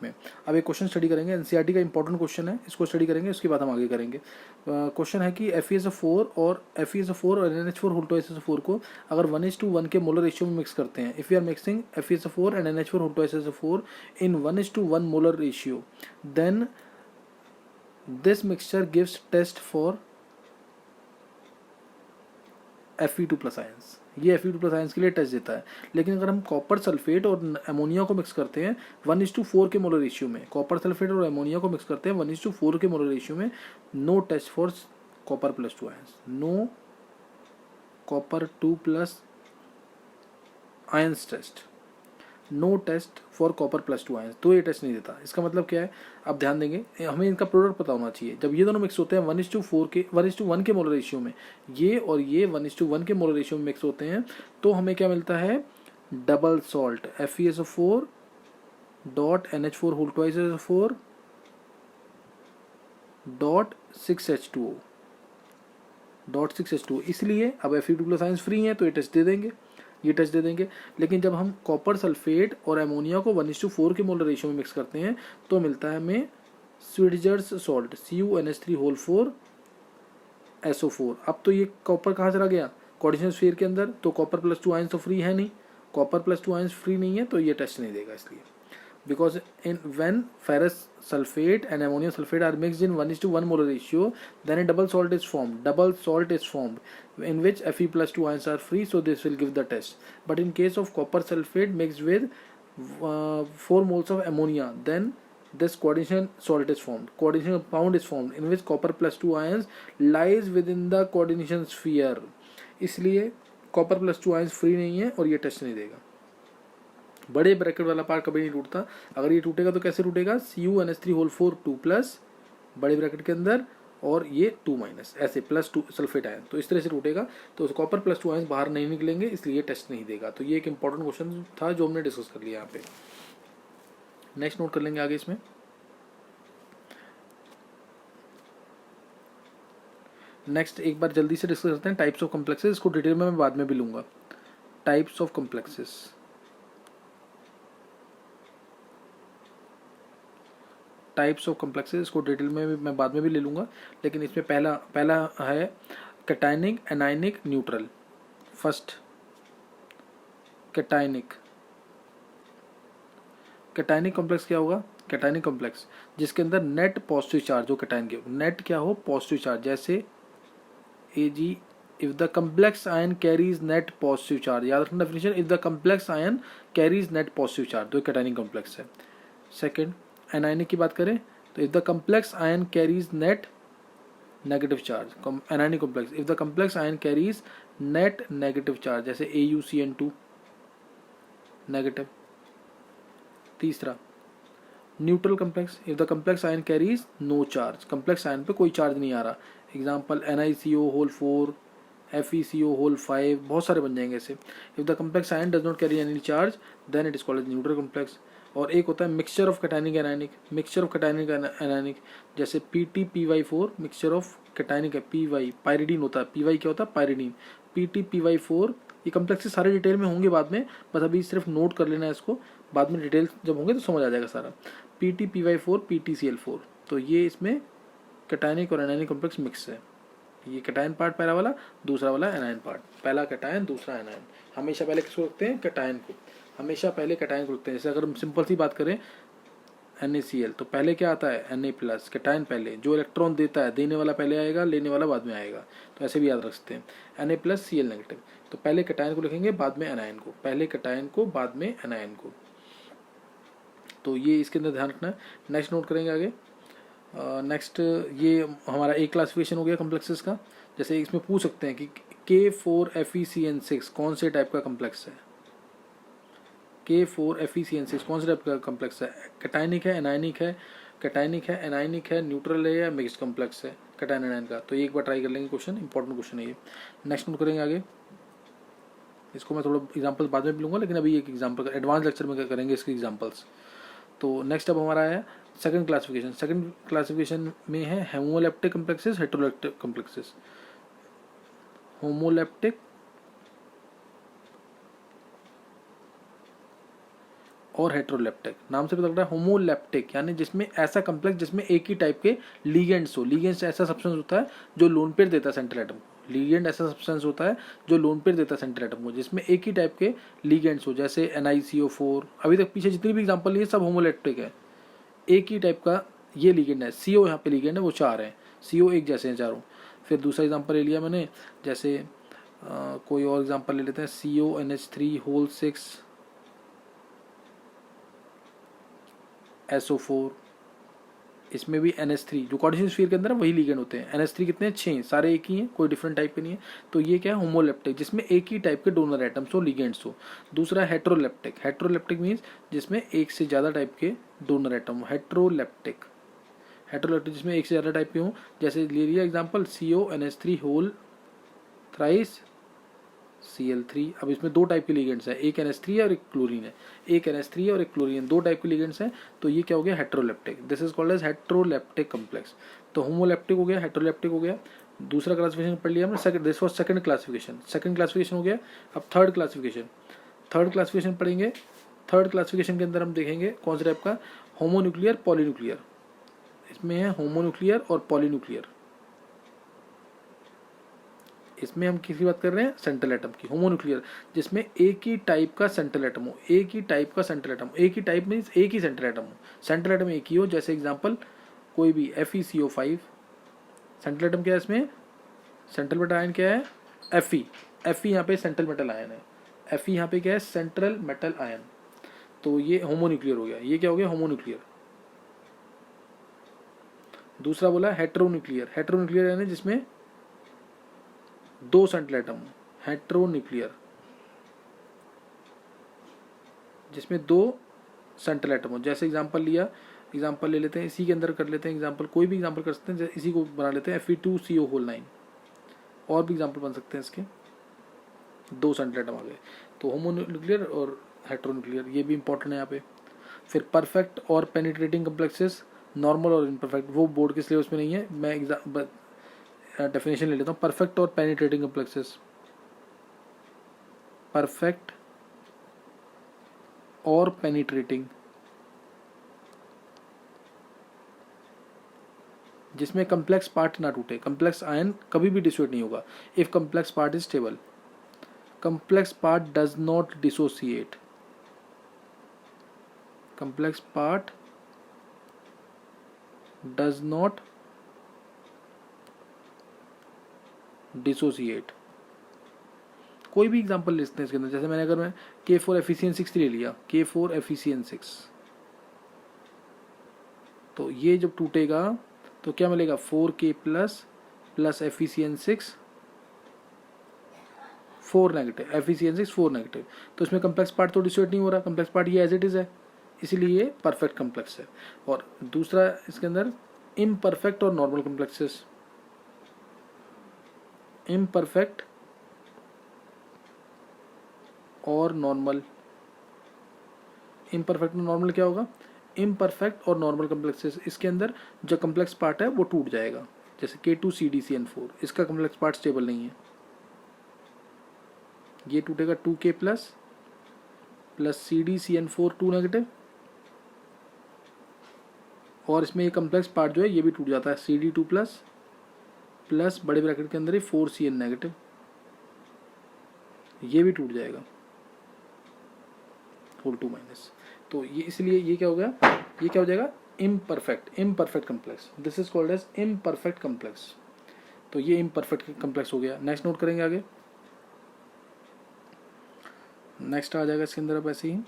में। अब एक क्वेश्चन स्टडी करेंगे, एनसीईआरटी का इंपॉर्टेंट क्वेश्चन है, इसको स्टडी करेंगे, उसके बाद हम आगे करेंगे। क्वेश्चन है कि FeSO4 और FeSO4 और NH4 HO4 को अगर 1:1 के मोलर रेशियो में मिक्स करते हैं, if you are mixing FeSO4 and NH4 HO4 in 1:1 molar ratio, then this mixture gives test for Fe2+ ions. ये Fe2+ आयंस के लिए टेस्ट देता है। लेकिन अगर हम कॉपर सल्फेट और अमोनिया को मिक्स करते हैं 1:4 के मोलर रेशियो में, कॉपर सल्फेट और अमोनिया को मिक्स करते हैं 1:4 के मोलर रेशियो में, no test for Copper+2 ions, no Copper2+ ions test, no test for Copper+2 ions. तो ये टेस्ट नहीं देता। इसका मतलब क्या है, आप ध्यान देंगे, हमें इनका प्रोडक्ट पता होना चाहिए। जब ये दोनों मिक्स होते हैं 1:1 के मोलर रेशियो में, ये और ये 1:1 के मोलर रेशियो में मिक्स होते हैं, तो हमें क्या मिलता है, double salt FeSO4 dot NH4 whole twice SO4 dot 6H2O dot 6H2O। इसलिए अब Fe2+ आयंस फ्री हैं तो ये टेस्ट दे देंगे, ये टेस्ट दे देंगे। लेकिन जब हम कॉपर सल्फेट और अमोनिया को 1:4 के मोलर रेशियो में मिक्स करते हैं तो मिलता है हमें स्विट्जर्स सॉल्ट CuNH3 SO4। अब तो ये कॉपर कहाँ चला गया, कोऑर्डिनेशन स्फीयर के अंदर, तो Copper+2 आयंस तो फ्री है नहीं, Copper+2 आयंस फ्री नहीं है, तो ये टेस्ट नहीं देगा। इसलिए because when ferrous sulfate and ammonium sulfate are mixed in 1:1 molar ratio, then a double salt is formed in which Fe+2 ions are free, so this will give the test. But in case of copper sulfate mixed with 4 moles of ammonia, then this coordination salt is formed, coordination compound is formed in which Copper+2 ions lies within the coordination sphere. इसलिए Copper+2 ions free नहीं है और ये test नहीं देगा। बड़े bracket वाला part कभी नहीं टूटता। अगर ये टूटेगा तो कैसे टूटेगा, CuNH3 2+ बड़े ब्रैकेट के अंदर और ये 2- ऐसे +2 सल्फेट आयन, तो इस तरह से टूटेगा। तो Copper+2 आयन बाहर नहीं निकलेंगे, इसलिए टेस्ट नहीं देगा। तो ये एक इंपॉर्टेंट क्वेश्चन था जो हमने डिस्कस कर लिया यहाँ पे। नेक्स्ट नोट कर लेंगे आगे इसमें। नेक्स्ट एक बार जल्दी से डिस्कस करते हैं टाइप्स ऑफ कॉम्प्लेक्सेस। इसको डिटेल में मैं बाद में भी लूँगा। Types of complexes, types of complexes, इसको डिटेल में भी मैं बाद में भी ले लूँगा। लेकिन इसमें पहला है cationic, anionic, neutral. First cationic complex क्या होगा, कैटायनिक कॉम्प्लेक्स जिसके अंदर नेट पॉजिटिव चार्ज हो, कैटायन के नेट क्या हो, पॉजिटिव चार्ज, जैसे Ag if the complex ion carries net positive charge. याद रखना definition, if the complex ion carries net positive charge, तो कैटायनिक कॉम्प्लेक्स है। सेकेंड एनायनिक की बात करें तो if the complex ion carries net negative charge, anionic complex if the complex ion carries net negative charge, जैसे AuCN2 negative. तीसरा neutral complex if the complex ion carries no charge, complex ion पे कोई charge नहीं आ रहा। Example NiCO4 FeCO5, बहुत सारे बन जाएंगे ऐसे। If the complex ion does not carry any charge then it is called neutral complex. और एक होता है mixture of cationic anionic, mixture of cationic anionic, जैसे PtPy4 मिक्सचर ऑफ कैटायनिक है, PY पायरिडीन होता है, PY क्या होता है, पायरिडीन, PtPy4। ये कम्प्लेक्सेस सारे डिटेल में होंगे बाद में, बस अभी सिर्फ नोट कर लेना है इसको, बाद में डिटेल जब होंगे तो समझ आ जाएगा सारा। PtPy4 PtCl4, तो ये इसमें कैटायनिक और एनायनिक कॉम्प्लेक्स मिक्स है। ये कैटायन पार्ट पहला वाला, दूसरा वाला एनायन पार्ट, पहला कैटायन दूसरा एनायन। हमेशा पहले किसको रखते हैं, कैटायन को, हमेशा पहले कैटायन को रखते हैं। जैसे अगर हम सिंपल सी बात करें NaCl, तो पहले क्या आता है Na+, कैटायन पहले, जो इलेक्ट्रॉन देता है, देने वाला पहले आएगा, लेने वाला बाद में आएगा, तो ऐसे भी याद रख सकते हैं। Na+Cl नेगेटिव, तो पहले कैटायन को लिखेंगे बाद में एनायन को, पहले कैटायन को बाद में एनायन को, तो ये इसके अंदर ध्यान रखना है। नेक्स्ट नोट करेंगे आगे। नेक्स्ट ये हमारा एक क्लासिफिकेशन हो गया कॉम्प्लेक्सेस का। जैसे इसमें पूछ सकते हैं कि K4FeCN6 कौन से टाइप का कॉम्प्लेक्स है, K4FeCN6 कौन से टाइप का कॉम्प्लेक्स है, कैटायनिक है, एनायनिक है, कैटायनिक है, एनायनिक है, न्यूट्रल है या मिक्स्ड कॉम्प्लेक्स है कैटायन एनायन का। तो ये एक बार ट्राई कर लेंगे, क्वेश्चन इंपॉर्टेंट क्वेश्चन है ये। नेक्स्ट नोट करेंगे आगे, इसको मैं थोड़ा एग्जाम्पल बाद में भी लूँगा, लेकिन अभी एक एग्जाम्पल एडवांस लेक्चर में करेंगे इसके एग्जाम्पल्स। तो नेक्स्ट अब हमारा है सेकंड क्लासिफिकेशन। सेकंड क्लासिफिकेशन में है homoleptic complexes, heteroleptic complexes. Homoleptic और हेट्रोलेप्टिक। नाम से पता लग रहा है होमोलेप्टिक यानी जिसमें ऐसा कम्प्लेक्स जिसमें एक ही टाइप के लिगेंड्स हो। लिगेंड्स ऐसा सब्सटेंस होता है जो लोन पेयर देता है सेंट्रल एटम को। लिगेंड ऐसा सब्सटेंस होता है जो लोन पेयर देता है सेंट्रल एटम को, जिसमें एक ही टाइप के लिगेंड्स हो, जैसे NiCO4। अभी तक पीछे जितनी भी एग्जांपल लिए सब होमोलेप्टिक है, एक ही टाइप का ये लिगेंड है। CO यहाँ पे लिगेंड है, वो 4 हैं, CO एक जैसे हैं चारों। फिर दूसरा एग्जांपल ले लिया मैंने, जैसे कोई और एग्जांपल ले लेते हैं, CONH3 6 SO4। इसमें भी NH3 जो कार्टेशियन स्फीयर के अंदर है वही लिगेंड होते हैं। NH3 कितने हैं? 6, सारे एक ही हैं, कोई डिफरेंट टाइप के नहीं है। तो ये क्या है? होमोलेप्टिक, जिसमें एक ही टाइप के डोनर एटम्स हो, लिगेंड्स हो। दूसरा हेट्रोलेप्टिक। हेट्रोलेप्टिक मीन्स जिसमें एक से ज़्यादा टाइप के डोनर एटम हो, हेट्रोलेप्टिक। हेट्रोलेप्टिक जिसमें एक से ज़्यादा टाइप के हों, जैसे ले लिया example CONH3 whole thrice Cl3। अब इसमें दो टाइप के लिगेंड्स हैं, एक NH3 और एक क्लोरीन है, एक NH3 और एक क्लोरीन, दो टाइप के लिगेंड्स हैं। तो ये क्या हो गया? Heteroleptic. This is called as heteroleptic complex. तो होमोलेप्टिक हो गया, हेट्रोलेप्टिक हो गया। दूसरा क्लासिफिकेशन पढ़ लिया हमने, second, this was second classification. Second classification हो गया। अब थर्ड क्लासिफिकेशन। थर्ड क्लासिफिकेशन पढ़ेंगे। थर्ड क्लासिफिकेशन के अंदर हम देखेंगे कौन से टाइप का, होमोन्यूक्लियर, पॉलीन्यूक्लियर। इसमें है होमोन्यूक्लियर और पॉलीन्यूक्लियर। इसमें हम किसी बात कर रहे हैं? सेंट्रल एटम की। होमोन्यूक्लियर जिसमें एक ही टाइप का सेंट्रल एटम हो, एक ही टाइप का सेंट्रल एटम। एक ही टाइप मीन्स एक ही सेंट्रल एटम हो, सेंट्रल एटम एक ही हो। जैसे एग्जांपल कोई भी FeCO5, सेंट्रल एटम क्या है इसमें? सेंट्रल मेटल आयन क्या है? Fe। Fe यहाँ पे सेंट्रल मेटल आयन है। Fe यहाँ पे क्या है? Central metal ion. तो ये होमोन्यूक्लियर हो गया। ये क्या हो गया? होमोन्यूक्लियर। दूसरा बोला हेट्रोन्यूक्लियर। हेट्रोन्यूक्लियर यानी जिसमें दो सेंट्रल एटम, हेट्रोन्यूक्लियर, जिसमें दो सेंट्रल एटम हो। जैसे एग्जांपल लिया, एग्जांपल ले लेते हैं, इसी के अंदर कर लेते हैं एग्जांपल, कोई भी एग्जांपल कर सकते हैं। इसी को बना लेते हैं Fe2CO होल 9। और भी एग्जांपल बन सकते हैं इसके, दो सेंट्रल एटम आ गए। तो होमोन्यूक्लियर और हेट्रोन्यूक्लियर, ये भी इंपॉर्टेंट है यहाँ पे। फिर परफेक्ट और पेनिट्रेटिंग कम्प्लेक्सेस, नॉर्मल और इम्परफेक्ट, वो बोर्ड के सिलेबस में नहीं है, मैं डेफिनेशन ले लेता हूँ। परफेक्ट और पेनिट्रेटिंग कम्प्लेक्सेस, परफेक्ट और पेनिट्रेटिंग, जिसमें कम्प्लेक्स पार्ट ना टूटे, कम्प्लेक्स आयन कभी भी डिसोसिएट नहीं होगा। If complex part is stable, complex part does not dissociate, complex part does not dissociate. कोई भी एग्जांपल लिखते हैं इसके अंदर, जैसे मैंने अगर मैं K4FeCN6 ले लिया, K4FeCN6, तो ये जब टूटेगा तो क्या मिलेगा? 4K plus FeCN6 4 negative, FeCN6 4 negative. तो इसमें कम्प्लेक्स पार्ट तो डिसोसिएट नहीं हो रहा, कम्प्लेक्स पार्ट ये एज इट इज है, इसीलिए ये परफेक्ट कम्प्लेक्स है। और दूसरा इसके अंदर इम्परफेक्ट और नॉर्मल कम्प्लेक्सेस, इम्परफेक्ट और नॉर्मल। इम्परफेक्ट और नॉर्मल क्या होगा? इम्परफेक्ट और नॉर्मल कम्प्लेक्सेस, इसके अंदर जो कम्प्लेक्स पार्ट है वो टूट जाएगा। जैसे K2CdCN4, इसका कम्प्लेक्स पार्ट स्टेबल नहीं है, ये टूटेगा 2K प्लस CdCN4 2 नेगेटिव, और इसमें ये कम्प्लेक्स पार्ट जो है ये भी टूट जाता है, CD2 प्लस बड़े ब्रैकेट के अंदर ही 4CN नेगेटिव, ये भी टूट जाएगा, होल 2 माइनस। तो ये इसलिए ये क्या हो गया? ये क्या हो जाएगा? Imperfect complex. This is called as imperfect complex. तो ये इम्परफेक्ट कम्प्लेक्स हो गया। नेक्स्ट नोट करेंगे आगे, नेक्स्ट आ जाएगा इसके अंदर। अब ऐसे ही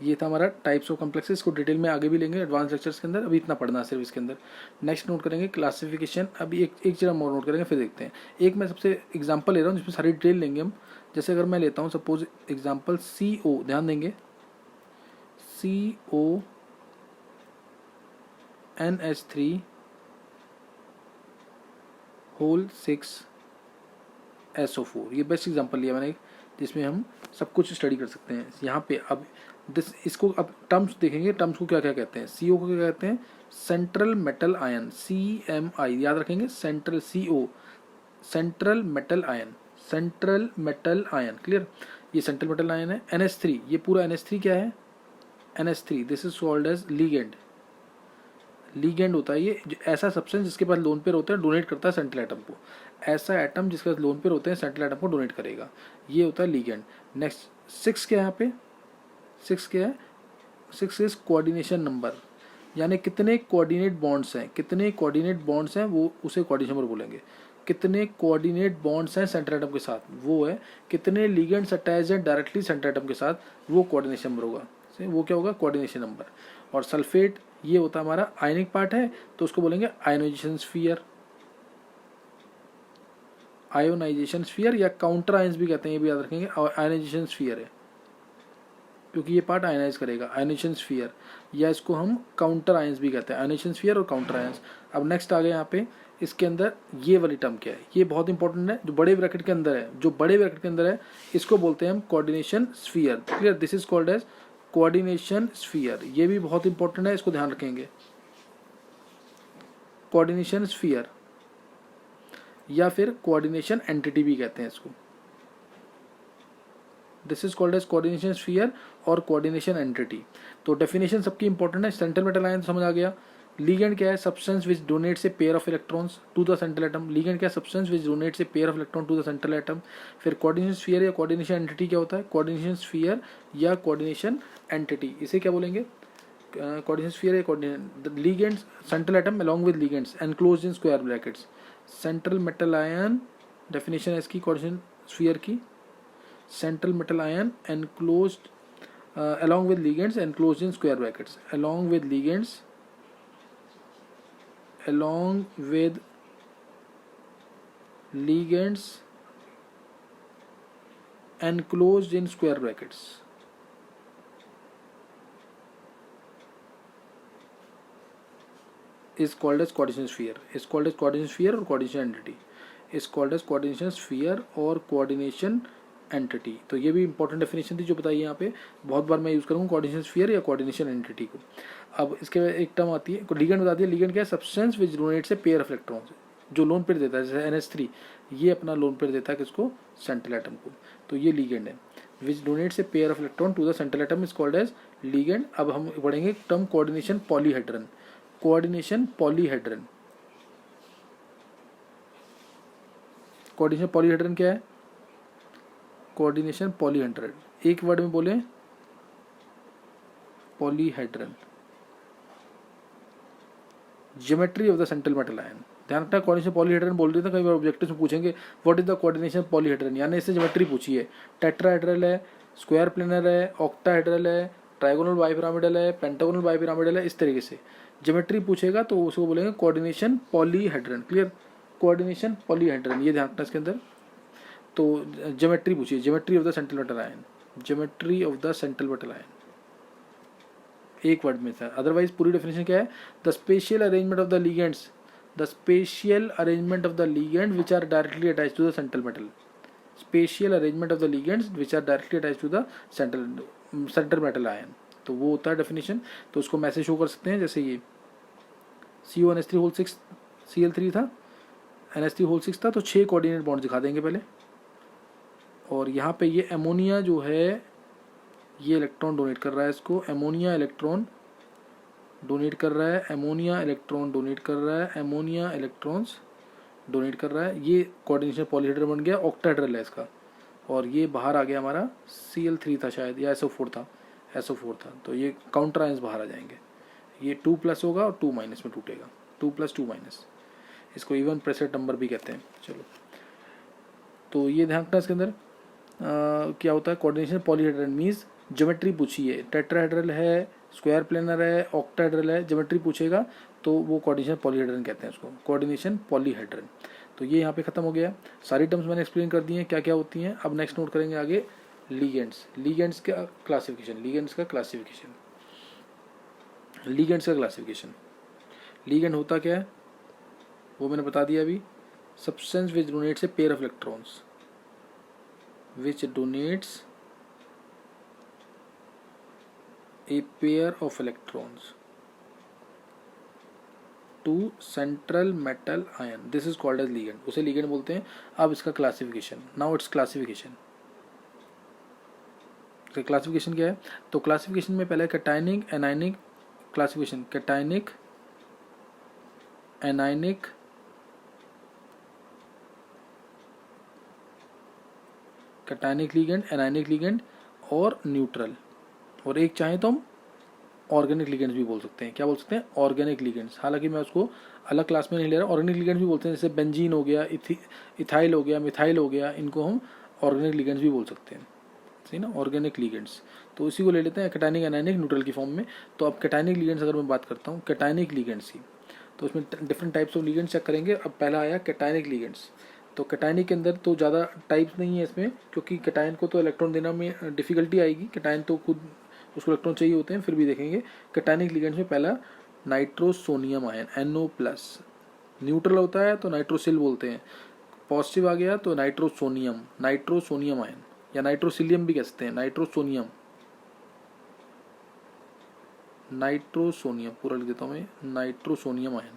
ये था हमारा टाइप्स ऑफ कम्प्लेक्सेस, को डिटेल में आगे भी लेंगे एडवांस लेक्चर्स के अंदर, अभी इतना पढ़ना है सिर्फ इसके अंदर। नेक्स्ट नोट करेंगे क्लासिफिकेशन। अभी एक चीज़ हम और नोट करेंगे, फिर देखते हैं। एक मैं सबसे एग्जांपल ले रहा हूँ जिसमें सारी डिटेल लेंगे हम। जैसे अगर मैं लेता हूँ सपोज एग्जांपल CO, ध्यान देंगे, CONH3 होल 6 SO4, ये बेस्ट एग्जांपल लिया मैंने जिसमें हम सब कुछ स्टडी कर सकते हैं। यहाँ पे अब इसको अब टर्म्स देखेंगे, टर्म्स को क्या क्या कहते हैं। CO को क्या कहते हैं? सेंट्रल मेटल आयन, CMI, याद रखेंगे, central CO, central metal ion, central metal ion, clear. ये सेंट्रल मेटल आयन है। NH3, ये पूरा NH3 क्या है, NH3, this is called as ligand. Ligand होता है ये ऐसा सब्सटेंस जिसके पास लोन पेयर होता है, डोनेट करता है सेंट्रल एटम को। ऐसा एटम जिसके पास लोन पेयर होते हैं सेंट्रल एटम को डोनेट करेगा, ये होता है लीगेंड। नेक्स्ट 6 क्या है यहाँ पे, 6 क्या है, 6 इज कोऑर्डिनेशन नंबर, यानी कितने कोऑर्डिनेट बॉन्ड्स हैं, कितने कोऑर्डिनेट बॉन्ड्स हैं वो उसे कोऑर्डिनेशन नंबर बोलेंगे। कितने कोऑर्डिनेट बॉन्ड्स हैं सेंट्रल एटम के साथ, वो है कितने लिगेंड्स अटैच हैं डायरेक्टली सेंट्रल एटम के साथ, वो कोऑर्डिनेशन नंबर होगा, वो क्या होगा, कोऑर्डिनेशन नंबर। और सल्फेट ये होता है हमारा आयनिक पार्ट है, तो उसको बोलेंगे आयोनाइजेशन स्फीयर, आयोनाइजेशन स्फीयर या काउंटर आयंस भी कहते हैं, ये भी याद रखेंगे। आयोनाइजेशन स्फीयर है क्योंकि ये पार्ट आयनाइज करेगा, आयोनाइजेशन स्फीयर, या इसको हम काउंटर आयंस भी कहते हैं, आयोनाइजेशन स्फीयर और काउंटर आयंस। अब नेक्स्ट आ गया यहाँ पे, इसके अंदर ये वाली टर्म क्या है, ये बहुत इंपॉर्टेंट है, जो बड़े ब्रैकेट के अंदर है, जो बड़े ब्रैकेट के अंदर है इसको बोलते हैं हम coordination sphere. Clear, this is called as coordination sphere, ये भी बहुत इंपॉर्टेंट है, इसको ध्यान रखेंगे। कोऑर्डिनेशन स्फीयर या फिर कोऑर्डिनेशन एंटिटी भी कहते हैं इसको, this is called as coordination sphere और कोऑर्डिनेशन एंटिटी। तो डेफिनेशन सबकी इंपॉर्टेंट है। सेंट्रल मेटल आयन समझ आ गया। लीगेंड क्या है, substance which donates a pair of electrons to the central atom. Ligand क्या है, substance which donates a pair of electron to the central atom. फिर कोऑर्डिनेशन स्फीयर या कोऑर्डिनेशन एंटिटी क्या होता है, कोऑर्डिनेशन स्फीयर या कोऑर्डिनेशन एंटिटी, इसे क्या बोलेंगे, कोऑर्डिनेशन स्फीयर या coordination. Ligands central atom along with ligands enclosed in square brackets। Central metal ion definition है इसकी कोऑर्डिनेशन स्फीयर की, central metal ion enclosed along with ligands enclosed in square brackets, along with ligands enclosed in square brackets। is called as coordination sphere, is called as coordination sphere और coordination entity, is called as coordination sphere और coordination entity। तो ये भी important definition थी जो बताई यहाँ पे, बहुत बार मैं यूज करूँगा कोऑर्डिनेशन स्फीयर या कोऑर्डिनेशन एंटिटी को। अब इसके एक टर्म आती है लीगेंड, बता दिया लीगेंड क्या है, substance which donates a pair of electrons, जो लोन पेयर देता है, जैसे NH3 ये अपना लोन पेयर देता है किसको, सेंट्रल एटम को, तो ये लीगेंड है। Which donates a pair of electron to the central atom is called as ligand. अब हम पढ़ेंगे term coordination polyhedron, coordination polyhedron. Coordination polyhedron क्या है, कोऑर्डिनेशन पॉलीहेड्रन, एक वर्ड में बोले polyhedron. Geometry of the central metal ion, ध्यान रखना कोऑर्डिनेशन पॉलीहेड्रन बोल रही था, कई बार ऑब्जेक्टिव में पूछेंगे what is the coordination polyhedron, यानी इससे ज्योमेट्री पूछी है, टेट्राहेड्रल है, स्क्वायर प्लेनर है, ऑक्टाहेड्रल है, ट्राइगोनल बाइपिरामिडल है, पेंटागोनल बाइपिरामिडल है, इस तरीके से ज्योमेट्री पूछेगा तो उसको बोलेंगे coordination polyhedron. Clear, coordination polyhedron, ये ध्यान रखना इसके अंदर। तो ज्योमेट्री पूछिए, geometry of the central metal ion, geometry of the central metal ion एक वर्ड में था, अदरवाइज पूरी डेफिनेशन क्या है, the spatial arrangement of the ligands, the spatial arrangement of the ligand which are directly attach to the central metal, spatial arrangement of the ligands which are directly attach to the central metal ion, तो वो होता है definition. तो उसको message show कर सकते हैं, जैसे ये CO NH3 Cl3 था, NH3 था, तो 6 कोऑर्डिनेट बॉन्ड दिखा देंगे पहले। और यहाँ पे ये एमोनिया जो है ये इलेक्ट्रॉन डोनेट कर रहा है इसको, एमोनिया इलेक्ट्रॉन डोनेट कर रहा है, एमोनिया इलेक्ट्रॉन डोनेट कर रहा है, एमोनिया इलेक्ट्रॉन्स डोनेट कर रहा है, ये कोऑर्डिनेशन पॉलीहेड्रल बन गया, ऑक्टाहेड्रल है इसका। और ये बाहर आ गया हमारा Cl3 था शायद, या SO4 था, SO4 था, तो ये काउंटर आयंस बाहर आ जाएंगे, ये 2+ होगा और 2- में टूटेगा, 2+, 2-। इसको इवन प्रेशर नंबर भी कहते हैं। चलो, तो ये ध्यान रखना इसके अंदर क्या होता है, कोऑर्डिनेशन पॉलीहेड्रल मीन्स ज्योमेट्री पूछी है, टेट्राहेड्रल है, स्क्वायर प्लेनर है, ऑक्टाहेड्रल है, ज्योमेट्री पूछेगा तो वो कोऑर्डिनेशन पॉलीहेड्रल कहते हैं उसको, कोऑर्डिनेशन पॉलीहेड्रल। तो ये यहाँ पे खत्म हो गया, सारी टर्म्स मैंने एक्सप्लेन कर दी हैं क्या क्या होती हैं। अब नेक्स्ट नोट करेंगे आगे लिगेंड्स, लिगेंड्स का क्लासिफिकेशन, लिगेंड्स का क्लासिफिकेशन, लिगेंड्स का क्लासिफिकेशन। लिगेंड होता क्या है वो मैंने बता दिया अभी, substance which donates a pair of electrons, which donates a pair of electrons to central metal ion, this is called as ligand, उसे ligand बोलते हैं। अब इसका क्लासिफिकेशन, नाउ इट्स क्लासिफिकेशन। इसका क्लासिफिकेशन क्या है? तो क्लासिफिकेशन में पहले cationic anionic classification, cationic anionic cationic ligand, anionic ligand और न्यूट्रल, और एक चाहे तो हम ऑर्गेनिक लिगेंड्स भी बोल सकते हैं। क्या बोल सकते हैं? Organic ligands. हालांकि मैं उसको अलग क्लास में नहीं ले रहा। ऑर्गेनिक लिगेंड्स भी बोलते हैं, जैसे बेंजीन हो गया, इथाइल हो गया, मिथाइल हो गया, इनको हम ऑर्गेनिक लिगेंड्स भी बोल सकते हैं, सही ना, ऑर्गेनिक लिगेंड्स। तो इसी को ले लेते हैं कैटायनिक एनायनिक न्यूट्रल की फॉर्म में। तो अब कैटायनिक लिगेंड्स अगर मैं बात करता हूँ कैटायनिक लिगेंड्स की, तो उसमें different types of ligands check करेंगे। अब पहला आया कैटायनिक लिगेंड्स। तो कैटायनिक के अंदर तो ज़्यादा टाइप्स नहीं है इसमें, क्योंकि कैटायन को तो इलेक्ट्रॉन देना में डिफिकल्टी आएगी। कैटायन तो खुद उसको इलेक्ट्रॉन चाहिए होते हैं, फिर भी देखेंगे। कैटायनिक लिगेंड्स में पहला नाइट्रोसोनियम आयन NO+, न्यूट्रल होता है तो नाइट्रोसिल बोलते हैं, पॉजिटिव आ गया तो नाइट्रोसोनियम, नाइट्रोसोनियम आयन या नाइट्रोसिलियम भी कह सकते हैं, नाइट्रोसोनियम, नाइट्रोसोनियम पूरा लिख देता हूँ मैं, नाइट्रोसोनियम आयन,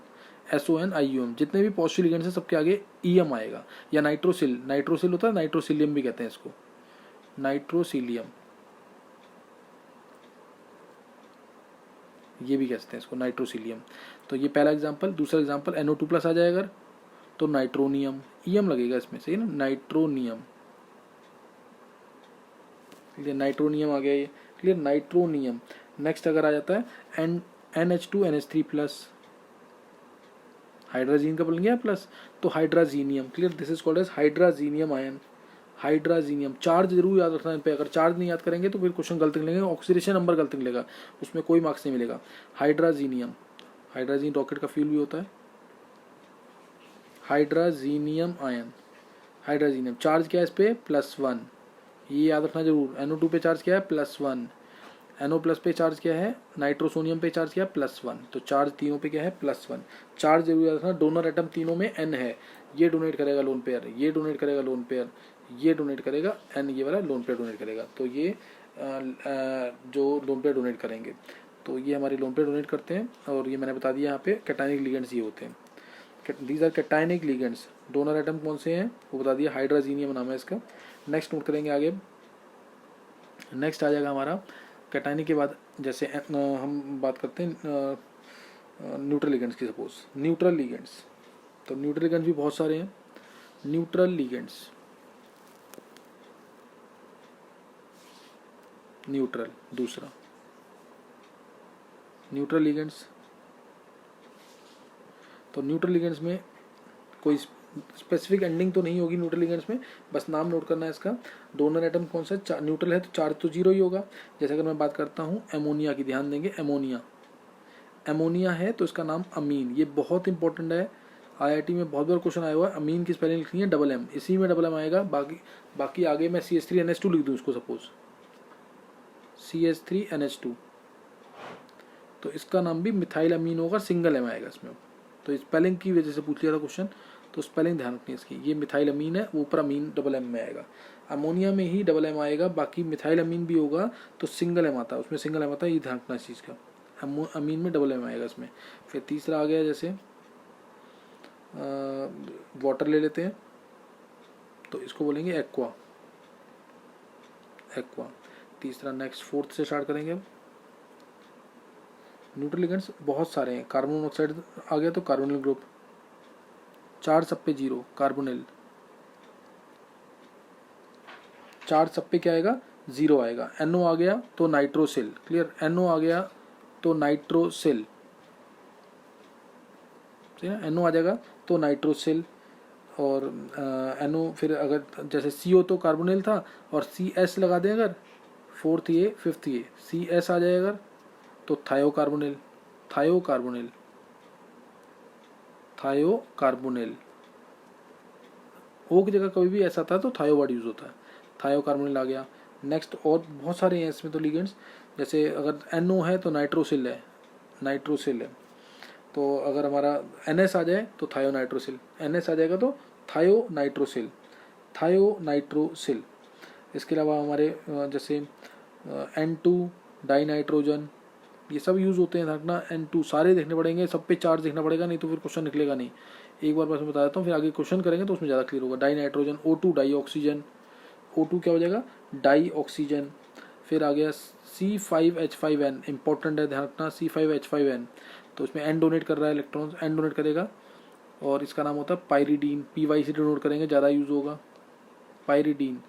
SONIUM। जितने भी पॉजिटिव लिगेंड्स हैं सबके आगे EM आएगा, या नाइट्रोसिल, नाइट्रोसिल होता है, नाइट्रोसिलियम भी कहते हैं इसको, नाइट्रोसिलियम, ये भी कहते हैं इसको नाइट्रोसिलियम। तो ये पहला एग्जांपल। दूसरा एग्जांपल NO2+ आ जाएगा तो नाइट्रोनियम, EM लगेगा इसमें, सही ना, नाइट्रोनियम, क्लियर, नाइट्रोनियम आ गया ये, क्लियर, नाइट्रोनियम। नेक्स्ट अगर आ जाता है NH2NH3+, हाइड्राजीन का बन गया प्लस, तो hydrazinium, clear, this is called as hydrazinium ion, hydrazinium. Charge जरूर याद रखना इन पे, अगर चार्ज नहीं याद करेंगे तो फिर क्वेश्चन गलत निकलेंगे, ऑक्सीडेशन नंबर गलत निकलेगा, उसमें कोई मार्क्स नहीं मिलेगा। हाइड्राजीनियम, हाइड्राजीन रॉकेट का फ्यूल भी होता है, हाइड्राजीनियम आयन, हाइड्राजीनियम। चार्ज क्या है इस पे? +1, ये याद रखना जरूर। NO2 पे चार्ज क्या है? +1। NO+ पे चार्ज क्या है? नाइट्रोसोनियम पे चार्ज क्या है? +1। तो चार्ज तीनों पे क्या है? +1। चार्ज जरूर याद रखना, डोनर एटम तीनों में N है, ये डोनेट करेगा लोन पेयर, ये डोनेट करेगा लोन पेयर, ये डोनेट करेगा N, ये वाला लोन पेयर डोनेट करेगा। तो ये जो लोन पेयर डोनेट करेंगे, तो ये हमारे लोन पेयर डोनेट करते हैं। और ये मैंने बता दिया यहाँ पे कैटायनिक लिगेंड्स ये होते हैं, these are cationic ligands. Donor atom कौन से हैं वो बता दिया, हाइड्राजीनियम नाम है इसका। नेक्स्ट नोट करेंगे आगे। नेक्स्ट आ जाएगा हमारा कैटायनिक के बाद, जैसे हम बात करते हैं न्यूट्रल लिगेंड्स की। सपोज न्यूट्रल लिगेंड्स, तो न्यूट्रल लिगेंड्स भी बहुत सारे हैं। न्यूट्रल लिगेंड्स, न्यूट्रल, दूसरा न्यूट्रल लिगेंड्स। तो न्यूट्रल लिगेंड्स में कोई स्पेसिफिक एंडिंग तो नहीं होगी न्यूट्रल लिगेंड्स में, बस नाम नोट करना है इसका। डोनर एटम कौन सा है? न्यूट्रल है तो चार्ज तो 0 ही होगा। जैसे अगर मैं बात करता हूँ एमोनिया की, ध्यान देंगे, एमोनिया, एमोनिया है तो इसका नाम अमीन, ये बहुत इंपॉर्टेंट है, IIT में बहुत बार क्वेश्चन आया हुआ है। अमीन की स्पेलिंग लिखनी है MM, इसी में MM आएगा। बाकी आगे मैं CH3NH2 लिख दूँ इसको, सपोज CH3NH2, तो इसका नाम भी मिथाइल अमीन होगा, सिंगल M आएगा इसमें। तो स्पेलिंग की वजह से पूछ लिया था क्वेश्चन, तो स्पेलिंग ध्यान रखनी है इसकी। ये मिथाइल अमीन है, वो ऊपर अमीन MM में आएगा। अमोनिया में ही MM आएगा, बाकी मिथाइल अमीन भी होगा तो सिंगल M आता है, उसमें सिंगल M आता है, ये ध्यान रखना इस चीज़ का। अमीन में MM आएगा इसमें। फिर तीसरा आ गया, जैसे वाटर ले लेते हैं, तो इसको बोलेंगे एक्वा, एक्वा। तीसरा, नेक्स्ट फोर्थ से स्टार्ट करेंगे अब। न्यूट्रल लिगेंड्स बहुत सारे हैं। कार्बन मोनोऑक्साइड आ गया तो कार्बोनिल ग्रुप, चार्ज सब पे 0, कार्बोनिल। चार्ज सब पे क्या आएगा? 0 आएगा। NO आ गया तो नाइट्रोसिल, क्लियर, NO आ गया तो नाइट्रोसिल, ठीक है, NO आ जाएगा तो नाइट्रोसिल। और NO फिर अगर जैसे CO तो कार्बोनिल था, और CS लगा दें अगर, फोर्थ ये फिफ्थ ये, CS आ जाए अगर तो थायोकार्बोनिल, थायोकार्बोनिल, थायोकार्बोनिल। O की जगह कभी भी ऐसा था तो थायो वर्ड यूज होता है, थायोकार्बोनिल आ गया। नेक्स्ट और बहुत सारे हैं इसमें तो लिगेंड्स, जैसे अगर NO है तो नाइट्रोसिल है, नाइट्रोसिल है। तो अगर हमारा NS आ जाए तो थायो नाइट्रोसिल, NS आ जाएगा तो थायो नाइट्रोसिल, थायो नाइट्रोसिल। इसके अलावा हमारे जैसे N2 डाई नाइट्रोजन, ये सब यूज़ होते हैं। रखना N2 सारे देखने पड़ेंगे, सब पे चार्ज देखना पड़ेगा, नहीं तो फिर क्वेश्चन निकलेगा नहीं। एक बार बस मैं बता देता हूँ, फिर आगे क्वेश्चन करेंगे तो उसमें ज़्यादा क्लियर होगा। Die nitrogen, O2 die oxygen, O2 क्या हो जाएगा? Dioxygen. फिर आ गया C5H5N, इंपॉर्टेंट है ध्यान रखना, C5H5N, तो इसमें N डोनेट कर रहा है इलेक्ट्रॉन्स, N डोनेट करेगा और इसका नाम होता है पायरीडीन, PY से डिनोट करेंगे, ज़्यादा यूज़ होगा। पायरीडीन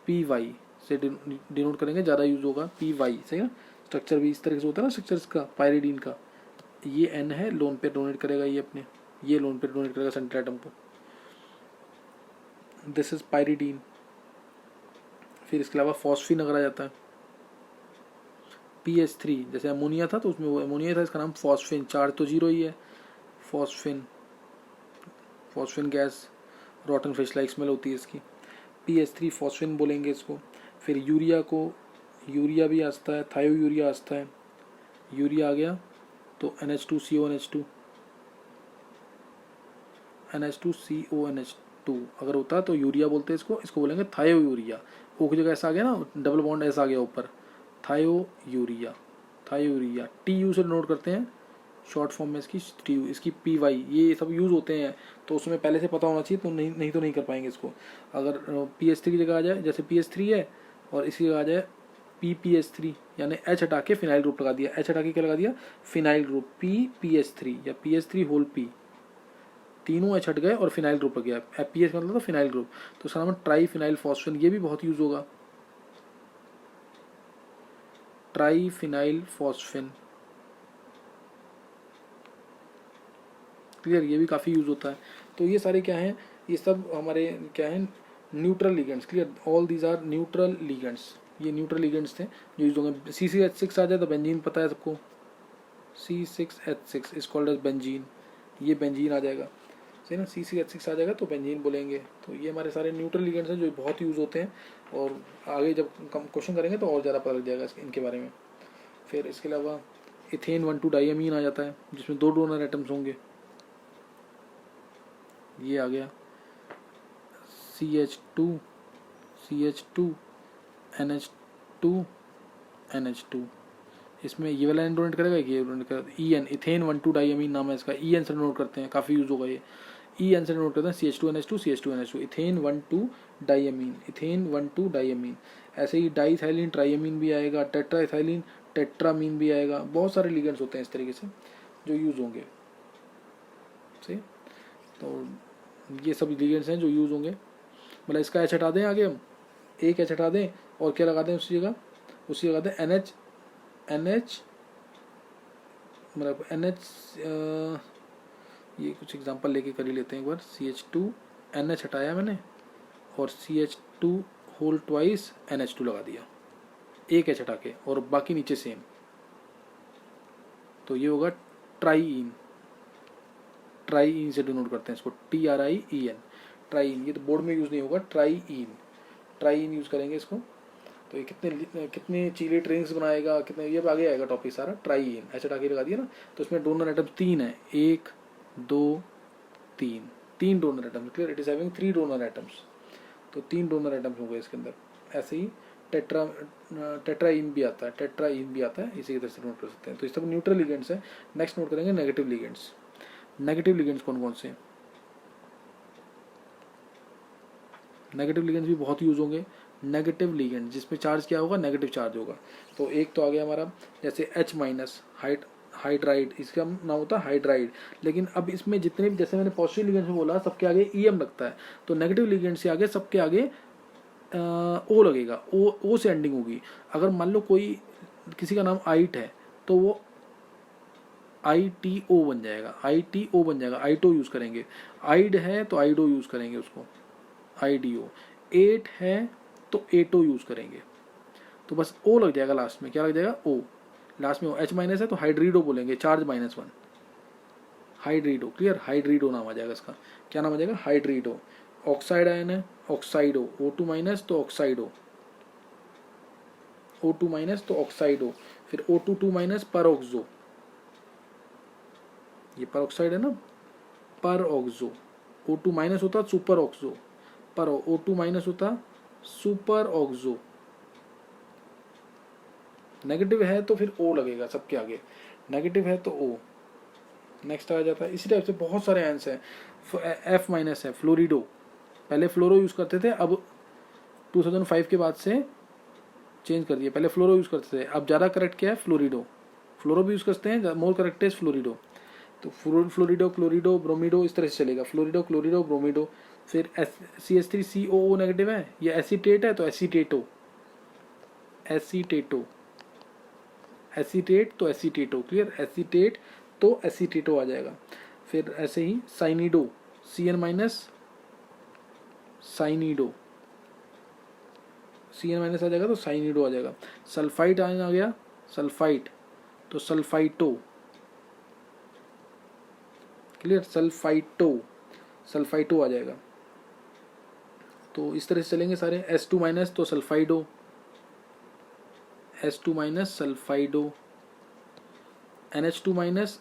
PY से डिनोट करेंगे, ज़्यादा यूज़ होगा, PY सही ना। स्ट्रक्चर भी इस तरह से होता है ना स्ट्रक्चर इसका पायरीडीन का। ये N है, लोन पे डोनेट करेगा ये अपने, ये लोन पे डोनेट करेगा सेंट्रल एटम को, दिस इज पायरीडीन। फिर इसके अलावा फॉस्फीन अगर आ जाता है, PH3, जैसे अमोनिया था तो उसमें वो अमोनिया था, इसका नाम फॉस्फिन, चार्ज तो जीरो ही है, phosphine, phosphine gas रॉटन fish like smell होती है इसकी, PH3 फॉस्फिन बोलेंगे इसको। फिर यूरिया को, यूरिया भी आता है, थायो यूरिया आता है, यूरिया आ गया तो NH2CONH2, NH2CONH2 अगर होता है तो यूरिया बोलते हैं इसको, इसको बोलेंगे थायो यूरिया, ओ की जगह ऐसा आ गया ना, डबल बॉन्ड ऐसा आ गया ऊपर, थायो यूरिया, थायो यूरिया, TU से नोट करते हैं शॉर्ट फॉर्म में इसकी, TU, इसकी PY, ये सब यूज़ होते हैं तो उसमें पहले से पता होना चाहिए, तो नहीं तो नहीं कर पाएंगे इसको। अगर PH3 की जगह आ जाए, जैसे PH3 है और इसी जगह आ जाए PPH3, यानी H हटा के फिनाइल ग्रुप लगा दिया, H हटा के क्या लगा दिया, फिनाइल ग्रुप, PPH3 या PH3 होल P, तीनों H हट गए और फिनाइल ग्रुप लग गया, PH मतलब तो फिनाइल ग्रुप, तो उसका नाम है ट्राई फिनाइल फॉस्फेन, ये भी बहुत यूज़ होगा, ट्राई फिनाइल फॉस्फेन, क्लियर, ये भी काफ़ी यूज़ होता है। तो ये सारे क्या हैं, ये सब हमारे क्या हैं, neutral ligands, clear, all these are neutral ligands, ये न्यूट्रल लिगेंड्स थे जो यूज होंगे। C6H6 आ जाए तो बेंजीन पता है सबको, C6H6 is called as benzene, ये बेंजीन आ जाएगा, सही ना, C6H6 आ जाएगा तो बेंजीन बोलेंगे। तो ये हमारे सारे न्यूट्रल लिगेंड्स हैं जो बहुत यूज़ होते हैं, और आगे जब क्वेश्चन करेंगे तो और ज़्यादा पता लग जाएगा इनके बारे में। फिर इसके अलावा इथेन 1,2 डाइअमीन आ जाता है जिसमें 2 डोनर एटम्स होंगे, ये आ गया CH2 NH2 NH2, इसमें ये वाला एन डोनेट करेगा, ये डोनेट करेगा, EN, इथेन 1,2 डाइअमीन नाम है इसका, EN से डोनेट करते हैं, काफ़ी यूज़ होगा ये, EN से डोनेट करते हैं, CH2NH2 इथेन 1,2 डाइअमीन, इथेन 1,2 डाइअमीन। ऐसे ही डाइथाइलिन ट्राइअमीन भी आएगा, टेट्राइथाइलिन टेट्रामीन भी आएगा, बहुत सारे लिगेंड्स होते हैं इस तरीके से जो यूज़ होंगे, सही। तो ये सब लिगेंड्स हैं जो यूज़ होंगे, मतलब इसका H हटा दें, आगे हम एक H हटा दें और क्या लगा दें उसी जगह दें NH, मतलब NH, ये कुछ एग्जांपल लेके कर ही लेते हैं एक बार, CH2 NH हटाया मैंने और CH2 होल ट्वाइस NH2 लगा दिया, एक H हटा के, और बाकी नीचे सेम, तो ये होगा ट्राईइन, ट्राईइन से डिनोट करते हैं इसको, TRIEN, ट्राईइन, ये तो बोर्ड में यूज़ नहीं होगा, ट्राईइन यूज़ करेंगे इसको। तो ये कितने चीले ट्रेन्स बनाएगा, कितने, ये आगे आएगा टॉपिक सारा, ट्राईइन, ऐसे टाके लगा दिया ना, तो इसमें डोनर एटम 3 है, 1 2 3, 3 donor atoms, clear, it is having 3 donor atoms, तो 3 डोनर एटम्स हो गए इसके अंदर। ऐसे ही टेट्राइन भी आता है, इसी की तरह से नोट कर सकते हैं। तो ये सब न्यूट्रल लिगेंड्स है। नेक्स्ट नोट करेंगे नेगेटिव लिगेंड्स। नेगेटिव लिगेंड्स कौन कौन से, नेगेटिव लिगेंड्स भी बहुत यूज होंगे। नेगेटिव लिगेंड जिसमें चार्ज क्या होगा, नेगेटिव चार्ज होगा। तो एक तो आ गया हमारा जैसे H- हाइड्राइड, इसका नाम होता है हाइड्राइड। लेकिन अब इसमें जितने भी, जैसे मैंने पॉजिटिव लिगेंड्स में बोला, सबके आगे EM लगता है, तो नेगेटिव लिगेंड से आगे सबके आगे O लगेगा, O से एंडिंग होगी। अगर मान लो कोई किसी का नाम आइट है तो वो ITO बन जाएगा, आइटो यूज करेंगे। आइड है तो आइडो यूज करेंगे उसको, IDO। 8 है तो एटो यूज करेंगे। तो बस O लग जाएगा लास्ट में, क्या लग जाएगा, O लास्ट में। H- है तो हाइड्रीडो बोलेंगे, चार्ज -1, हाइड्रीडो, क्लियर, हाइड्रीडो नाम आ जाएगा इसका। क्या नाम आ जाएगा, हाइड्रीडो। ऑक्साइड आयन है, ऑक्साइडो, O2- तो ऑक्साइडो, O2- तो ऑक्साइडो। फिर O2- परऑक्सो, ये पर ऑक्साइड है ना, पर ऑक्सो। O2- होता सुपर ऑक्सो, पर O2- होता सुपर ऑक्सो। नेगेटिव है तो फिर O लगेगा सबके आगे, नेगेटिव है तो O। नेक्स्ट आ जाता है, इसी टाइप से बहुत सारे आयंस हैं। F- है, फ्लोरिडो। पहले फ्लोरो यूज करते थे, अब 2005 के बाद से चेंज कर दिया, पहले फ्लोरो यूज़ करते थे, अब ज़्यादा करेक्ट क्या है फ्लोरिडो, फ्लोरो भी यूज़ करते हैं, मोर करेक्ट इज फ्लोरिडो। तो फ्लोरिडो, क्लोरिडो, ब्रोमिडो, इस तरह से चलेगा, फ्लोरिडो, क्लोरिडो, ब्रोमिडो। फिर CH3COO नेगेटिव है, ये एसीटेट है तो एसीटेटो, एसीटेटो, एसीटेट तो एसीटेटो, क्लियर, एसीटेट तो एसीटेटो आ जाएगा। फिर ऐसे ही साइनिडो, CN माइनस साइनिडो, CN माइनस आ जाएगा तो साइनिडो आ जाएगा। सल्फाइड आयन आ गया, सल्फाइड तो सल्फाइटो, क्लियर, सल्फाइटो, सल्फाइटो आ जाएगा। तो इस तरह से चलेंगे सारे। S2 माइनस तो सल्फाइडो, S2 माइनस सल्फाइडो, NH2 माइनस,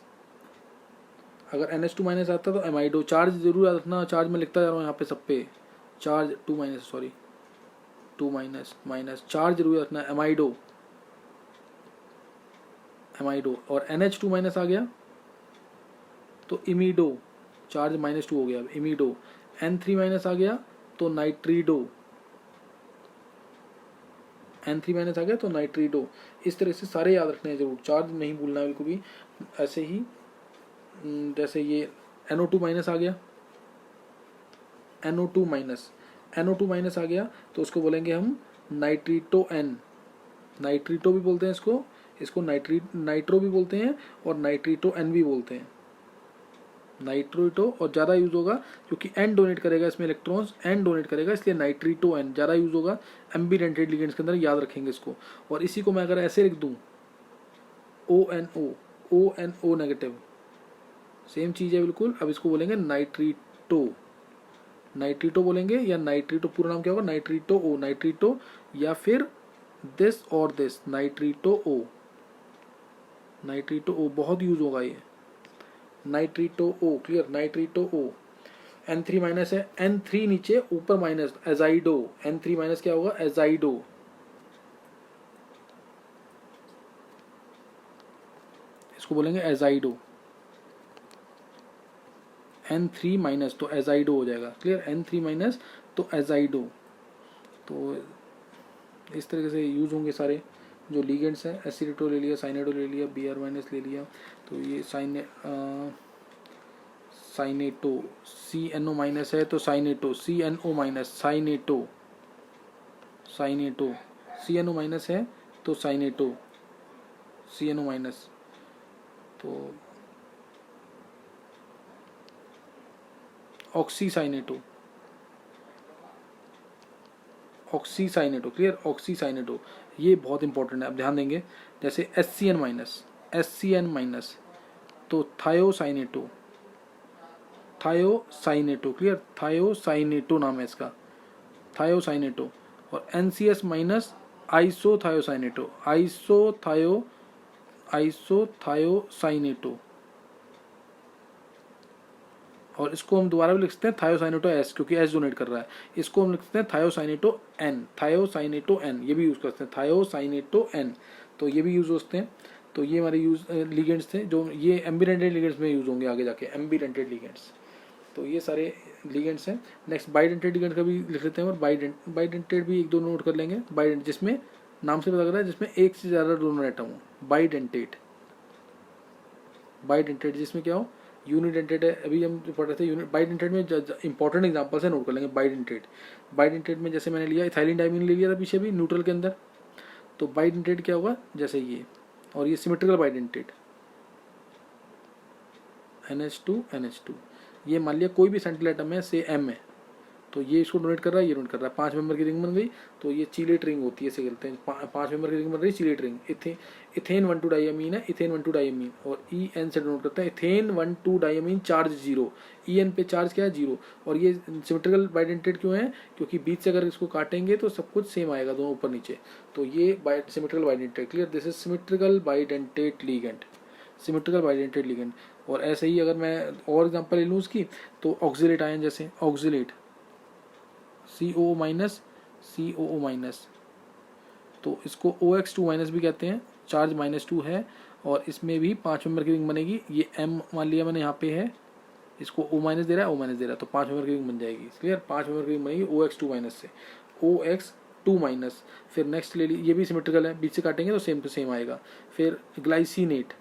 अगर NH2 माइनस आता तो एमाइडो, चार्ज जरूर याद रखना, चार्ज में लिखता जा रहा हूँ यहाँ पे सब पे, charge 2 minus, sorry 2 minus minus, charge जरूर याद रखना, एमाइडो, एमाइडो। और NH2 माइनस आ गया तो इमीडो, चार्ज -2 हो गया, इमीडो। N3 माइनस आ गया तो नाइट्रीडो, N3 माइनस आ गया तो नाइट्रीडो। इस तरह से सारे याद रखने हैं जरूर, चार्ज नहीं भूलना है बिल्कुल भी। ऐसे ही जैसे ये NO2 माइनस आ गया, NO2 माइनस, NO2 माइनस आ गया तो उसको बोलेंगे हम नाइट्रीटो N, नाइट्रीटो भी बोलते हैं इसको, इसको नाइट्रो भी बोलते हैं और नाइट्रीटो N भी बोलते हैं, नाइट्रोटो। और ज़्यादा यूज़ होगा क्योंकि N डोनेट करेगा इसमें इलेक्ट्रॉन्स, N डोनेट करेगा, इसलिए नाइट्रीटो N ज़्यादा यूज़ होगा एम्बिडेंटेड लिगेंड्स के अंदर, याद रखेंगे इसको। और इसी को मैं अगर ऐसे लिख दूँ ONO, ONO नेगेटिव, सेम चीज़ है बिल्कुल। अब इसको बोलेंगे नाइट्रीटो, नाइट्रीटो बोलेंगे, या नाइट्रीटो पूरा नाम क्या होगा, नाइट्रीटो O, नाइट्रीटो, या फिर दिस और दिस, नाइट्रीटो O, नाइट्रीटो O बहुत यूज होगा ये, नाइट्रीटो O, clear, नाइट्रीटो O। N3 minus है, N3 नीचे ऊपर माइनस, एजाइडो, N3 माइनस क्या होगा, एजाइडो, इसको बोलेंगे एजाइडो, N3 माइनस तो एजाइडो हो जाएगा, क्लियर, N3 माइनस तो एजाइडो। तो इस तरीके से यूज होंगे सारे जो लीगेंड्स हैं। एसिडेटो ले लिया, साइनेडो ले लिया, Br माइनस ले लिया, तो ये साइनेटो, CNO माइनस है तो साइनेटो, CNO माइनस, साइनेटो, साइनेटो, CNO माइनस है तो साइनेटो, CNO माइनस, तो ऑक्सीसाइनेटो, ऑक्सीसाइनेटो, क्लियर, ऑक्सीसाइनेटो, ये बहुत इंपॉर्टेंट है, अब ध्यान देंगे। जैसे SCN माइनस, SCN माइनस तो थायोसाइनेटो, थायोसाइनेटो, क्लियर, थायोसाइनेटो नाम है इसका, थायोसाइनेटो। और NCS माइनस आइसोथायोसाइनेटो, आइसोथायोसाइनेटो। और इसको हम दोबारा भी लिख सकते हैं थायोसाइनेटो S, क्योंकि S डोनेट कर रहा है, इसको हम लिख सकते हैं थायोसाइनेटो N, थायोसाइनेटो N, ये भी यूज़ करते हैं, थायोसाइनेटो N, तो ये भी यूज़ होते हैं। तो ये हमारे यूज लिगेंड्स थे जो ये एम्बिडेंटेड लिगेंड्स में यूज़ होंगे आगे जाके, एम्बिडेंटेड लिगेंड्स। तो ये सारे लिगेंड्स हैं। नेक्स्ट बाइडेंटेड लिगेंड का भी लिख लेते हैं, और बाइडेंटेड भी एक दो नोट कर लेंगे। बाइडेंट जिसमें नाम से पता लग रहा है जिसमें एक से ज़्यादा डोनर एटम हो, बाइडेंटेड, बाइडेंटेड जिसमें क्या हो, यूनिडेंटेड है, अभी हम जो पढ़ रहे थे यूनिट। बाइडेंटेड में इंपॉर्टेंट एग्जांपल्स है, नोट कर लेंगे। बाइडेंटेड, बाइडेंटेड में जैसे मैंने लिया इथाइलिन डाइमीन ले लिया था पीछे भी न्यूट्रल के अंदर, तो बाइडेंटेड क्या होगा जैसे ये, और ये सिमेट्रिकल बाइडेंटेड, NH2 NH2। ये मान लिया कोई भी सेंट्रल एटम है, से M है, तो ये इसको डोनेट कर रहा है, ये डोनेट कर रहा है, 5 मेंबर की रिंग बन गई, तो ये चीलेट रिंग होती है, इसे कहते हैं 5 मेंबर की रिंग बन रही है, चीलेट रिंग। इथेन 1,2 डाइमीन है, इथेन 1,2 डाइमीन, और EN से डोनेट करता है, इथेन 1,2 डाइमीन, चार्ज 0, EN पे चार्ज क्या है 0। और ये सिमेट्रिकल बाइडेंटेड क्यों है, क्योंकि बीच से अगर इसको काटेंगे तो सब कुछ सेम आएगा, दोनों ऊपर नीचे, तो ये symmetrical bidentate, clear, this is symmetrical bidentate ligand, symmetrical bidentate ligand. और ऐसे ही अगर मैं और एग्जांपल ले लूँ उसकी, तो ऑक्सिलेट आयन, जैसे oxalate COO minus, COO minus, तो इसको OX2 माइनस भी कहते हैं, चार्ज -2 है, और इसमें भी 5 मेंबर की रिंग बनेगी। ये M मान लिया मैंने यहाँ पे है, इसको O माइनस दे रहा है, O माइनस दे रहा है, तो 5 मेंबर की रिंग बन जाएगी, क्लियर, 5 मेंबर की रिंग बनेगी OX2 माइनस से, OX 2 माइनस, फिर नेक्स्ट ले ली, ये भी सिमेट्रिकल है, बीच से काटेंगे तो सेम आएगा। फिर ग्लाइसिनेट,